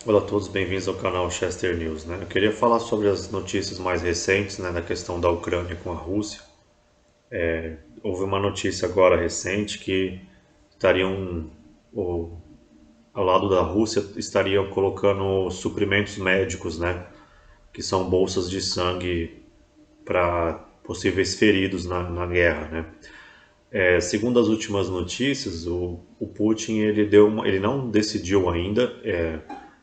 Olá a todos, bem-vindos ao canal Chester News, Eu queria falar sobre as notícias mais recentes, da questão da Ucrânia com a Rússia. Houve uma notícia agora recente que estariam, o- ao lado da Rússia, estariam colocando suprimentos médicos, que são bolsas de sangue para possíveis feridos na guerra, segundo as últimas notícias, o Putin ele não decidiu ainda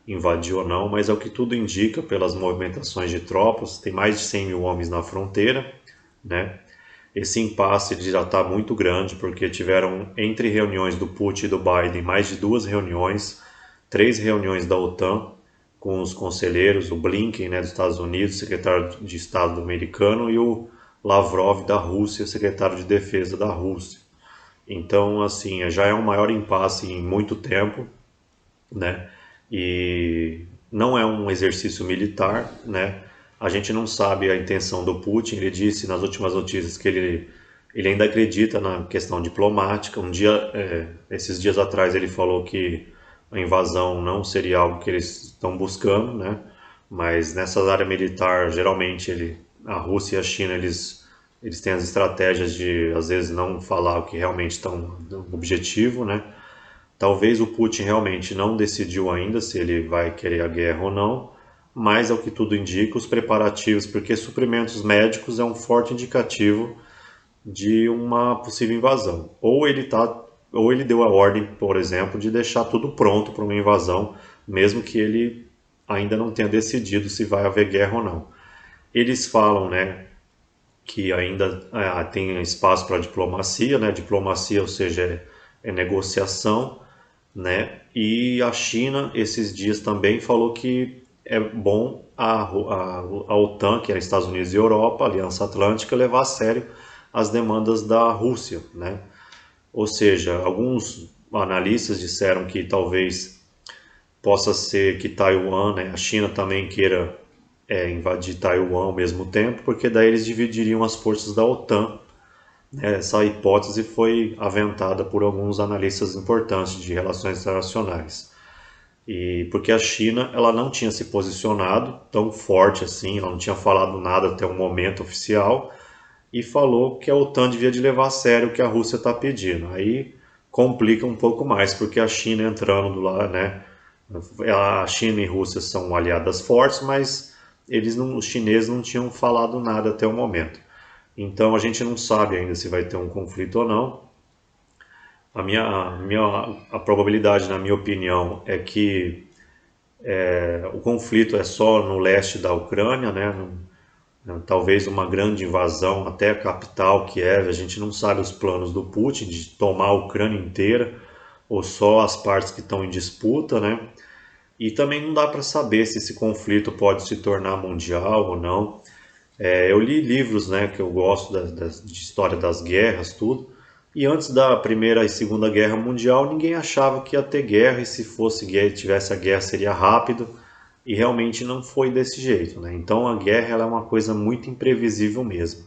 invadir ou não, mas é o que tudo indica pelas movimentações de tropas. Tem mais de 100 mil homens na fronteira, né? Esse impasse ele já está muito grande porque tiveram entre reuniões do Putin e do Biden mais de duas reuniões, três reuniões da OTAN com os conselheiros, o Blinken, dos Estados Unidos, secretário de Estado americano, e o Lavrov da Rússia, secretário de Defesa da Rússia. Então, assim, já é um maior impasse em muito tempo, né? E não é um exercício militar, A gente não sabe a intenção do Putin. Ele disse nas últimas notícias que ele ainda acredita na questão diplomática. Esses dias atrás, ele falou que a invasão não seria algo que eles estão buscando, Mas nessa área militar, geralmente a Rússia e a China eles têm as estratégias de às vezes não falar o que realmente estão no objetivo, Talvez o Putin realmente não decidiu ainda se ele vai querer a guerra ou não, mas ao que tudo indica, os preparativos, porque suprimentos médicos é um forte indicativo de uma possível invasão. Ou ele deu a ordem, por exemplo, de deixar tudo pronto para uma invasão, mesmo que ele ainda não tenha decidido se vai haver guerra ou não. Eles falam, que ainda tem espaço para diplomacia, Diplomacia, ou seja, é negociação, E a China, esses dias também falou que é bom a OTAN, que é Estados Unidos e Europa, a Aliança Atlântica, levar a sério as demandas da Rússia, Ou seja, alguns analistas disseram que talvez possa ser que Taiwan, a China também queira invadir Taiwan ao mesmo tempo, porque daí eles dividiriam as forças da OTAN. Essa hipótese foi aventada por alguns analistas importantes de relações internacionais. E porque a China ela não tinha se posicionado tão forte assim, ela não tinha falado nada até o momento oficial e falou que a OTAN devia de levar a sério o que a Rússia está pedindo. Aí complica um pouco mais, porque a China entrando do lado, A China e a Rússia são aliadas fortes, mas os chineses não tinham falado nada até o momento. Então a gente não sabe ainda se vai ter um conflito ou não. A probabilidade, na minha opinião, é que o conflito é só no leste da Ucrânia, talvez uma grande invasão até a capital, Kiev. A gente não sabe os planos do Putin de tomar a Ucrânia inteira ou só as partes que estão em disputa, E também não dá para saber se esse conflito pode se tornar mundial ou não. Eu li livros, que eu gosto de história das guerras, tudo. E antes da Primeira e Segunda Guerra Mundial, ninguém achava que ia ter guerra, e se fosse guerra, tivesse a guerra, seria rápido. E realmente não foi desse jeito, Então a guerra ela é uma coisa muito imprevisível mesmo.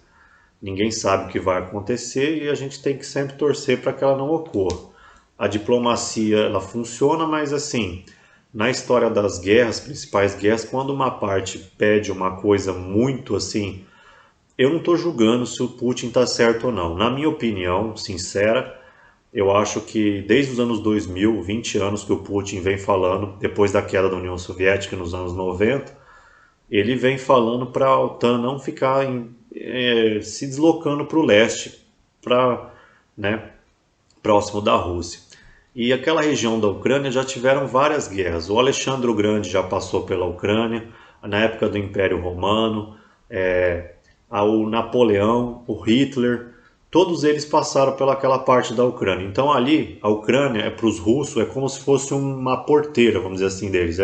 Ninguém sabe o que vai acontecer e a gente tem que sempre torcer para que ela não ocorra. A diplomacia ela funciona, mas assim, na história das guerras, principais guerras, quando uma parte pede uma coisa muito assim, eu não estou julgando se o Putin está certo ou não. Na minha opinião, sincera, eu acho que desde os anos 2000, 20 anos que o Putin vem falando, depois da queda da União Soviética nos anos 90, ele vem falando para a OTAN não ficar se deslocando para o leste, para, né, próximo da Rússia. E aquela região da Ucrânia já tiveram várias guerras. O Alexandre o Grande já passou pela Ucrânia, na época do Império Romano, o Napoleão, o Hitler, todos eles passaram pelaquela parte da Ucrânia. Então ali, a Ucrânia é para os russos é como se fosse uma porteira, vamos dizer assim, deles.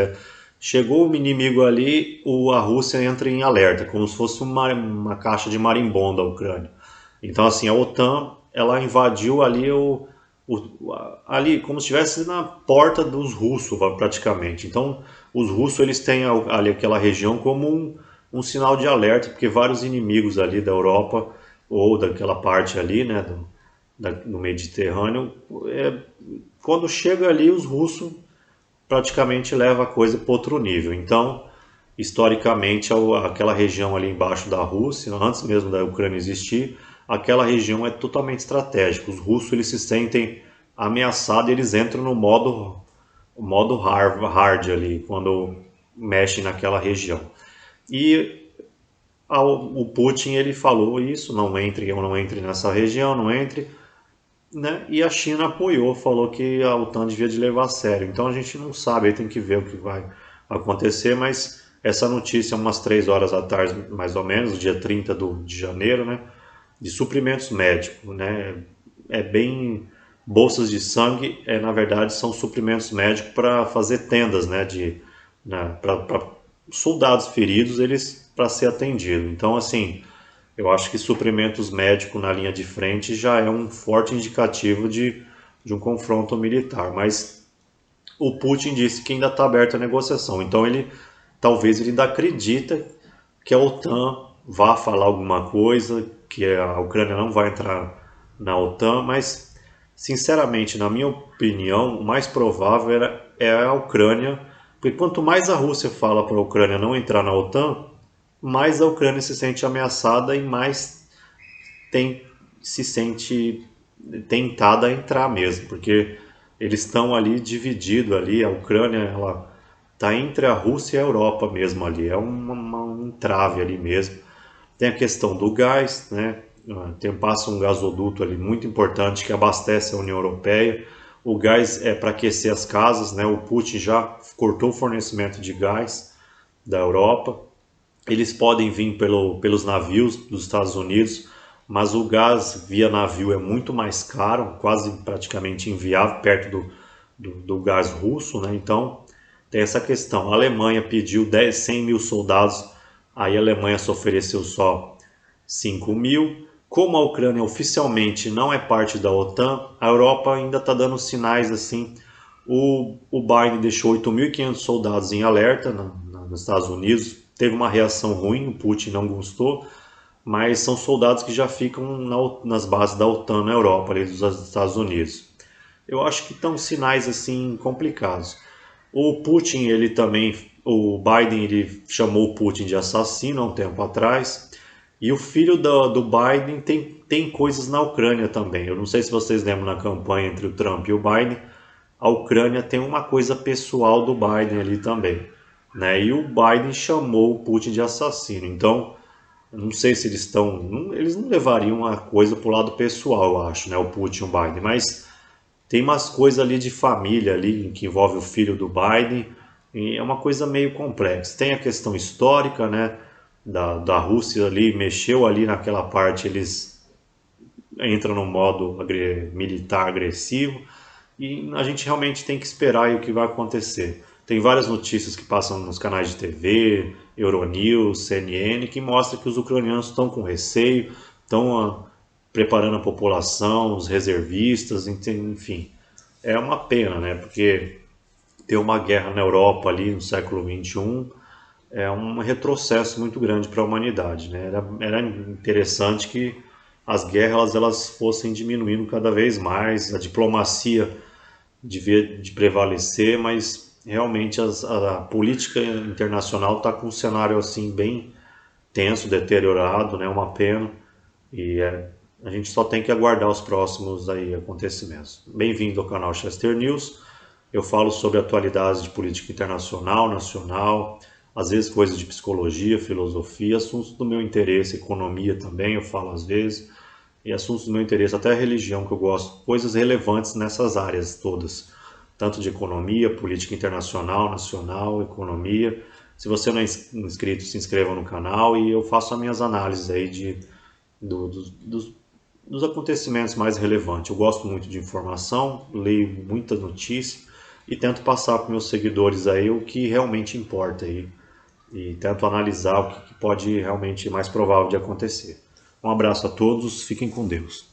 Chegou o inimigo ali, a Rússia entra em alerta, como se fosse uma caixa de marimbondo da Ucrânia. Então assim, a OTAN ela invadiu ali ali como se estivesse na porta dos russos praticamente. Então os russos eles têm ali aquela região como um sinal de alerta, porque vários inimigos ali da Europa ou daquela parte ali, do Mediterrâneo, quando chega ali os russos praticamente leva a coisa para outro nível. Então, historicamente, aquela região ali embaixo da Rússia, antes mesmo da Ucrânia existir, aquela região é totalmente estratégica. Os russos eles se sentem ameaçados e eles entram no modo hard ali, quando mexem naquela região. E o Putin ele falou isso, não entre, eu não entre nessa região, não entre, né? E a China apoiou, falou que a OTAN devia de levar a sério. Então a gente não sabe, aí tem que ver o que vai acontecer, mas essa notícia, umas 3 horas da tarde, mais ou menos, dia 30 de janeiro, né? De suprimentos médicos, né? É bem bolsas de sangue, na verdade são suprimentos médicos para fazer tendas, né? Para soldados feridos, eles para ser atendido. Então assim, eu acho que suprimentos médicos na linha de frente já é um forte indicativo de um confronto militar. Mas o Putin disse que ainda está aberta a negociação. Então talvez ele ainda acredita que a OTAN vá falar alguma coisa, que a Ucrânia não vai entrar na OTAN, mas sinceramente, na minha opinião, o mais provável é a Ucrânia, porque quanto mais a Rússia fala para a Ucrânia não entrar na OTAN, mais a Ucrânia se sente ameaçada e mais se sente tentada a entrar mesmo, porque eles estão ali divididos ali, a Ucrânia ela está entre a Rússia e a Europa mesmo ali, é um entrave ali mesmo. Tem a questão do gás, né? Passa um gasoduto ali muito importante que abastece a União Europeia. O gás é para aquecer as casas, né? O Putin já cortou o fornecimento de gás da Europa. Eles podem vir pelos navios dos Estados Unidos, mas o gás via navio é muito mais caro, quase praticamente inviável perto do gás russo, né? Então tem essa questão. A Alemanha pediu 100 mil soldados, aí a Alemanha se ofereceu só 5 mil. Como a Ucrânia oficialmente não é parte da OTAN, a Europa ainda está dando sinais assim. O Biden deixou 8.500 soldados em alerta nos Estados Unidos. Teve uma reação ruim, o Putin não gostou, mas são soldados que já ficam nas bases da OTAN na Europa, ali dos Estados Unidos. Eu acho que estão sinais assim complicados. O Putin, o Biden, ele chamou o Putin de assassino há um tempo atrás. E o filho do Biden tem coisas na Ucrânia também. Eu não sei se vocês lembram na campanha entre o Trump e o Biden, a Ucrânia tem uma coisa pessoal do Biden ali também, né? E o Biden chamou o Putin de assassino. Então, eu não sei se eles não levariam a coisa para o lado pessoal, eu acho, né? O Putin e o Biden, mas tem umas coisas ali de família ali que envolve o filho do Biden e é uma coisa meio complexa. Tem a questão histórica, né? Da Rússia ali, mexeu ali naquela parte, eles entram no modo militar agressivo e a gente realmente tem que esperar aí o que vai acontecer. Tem várias notícias que passam nos canais de TV, Euronews, CNN, que mostram que os ucranianos estão com receio, estão preparando a população, os reservistas, enfim. É uma pena, né? Porque ter uma guerra na Europa ali no século XXI é um retrocesso muito grande para a humanidade, né? Era interessante que as guerras elas fossem diminuindo cada vez mais, a diplomacia devia de prevalecer, mas realmente a política internacional está com um cenário assim bem tenso, deteriorado, né? Uma pena e a gente só tem que aguardar os próximos aí acontecimentos. Bem-vindo ao canal Chester News. Eu falo sobre atualidades de política internacional, nacional, às vezes coisas de psicologia, filosofia, assuntos do meu interesse, economia também, eu falo às vezes, e assuntos do meu interesse, até a religião que eu gosto, coisas relevantes nessas áreas todas, tanto de economia, política internacional, nacional, economia. Se você não é inscrito, se inscreva no canal e eu faço as minhas análises aí dos acontecimentos mais relevantes. Eu gosto muito de informação, leio muita notícia e tento passar para meus seguidores aí o que realmente importa aí e tento analisar o que pode realmente mais provável de acontecer. Um abraço a todos, fiquem com Deus.